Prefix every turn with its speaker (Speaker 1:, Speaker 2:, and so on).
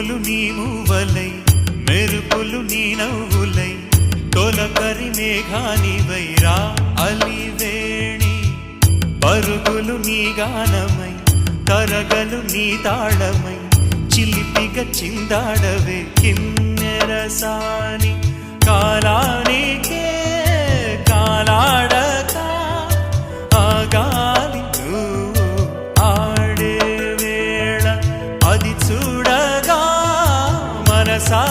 Speaker 1: పువ్వులు నీ మూవలై మెరుపులు నీ నవ్వులై తొలకరి మేఘానివై రా అలివేణి పరుగులు నీ గానమై తరగలు నీ తాళమై చిలిపిగా చిందాడవే కిన్నెరసాని కాలానికే కాలాడక ఆగాలి నువ్వు ఆడే వేళ అది చూడగా మనసా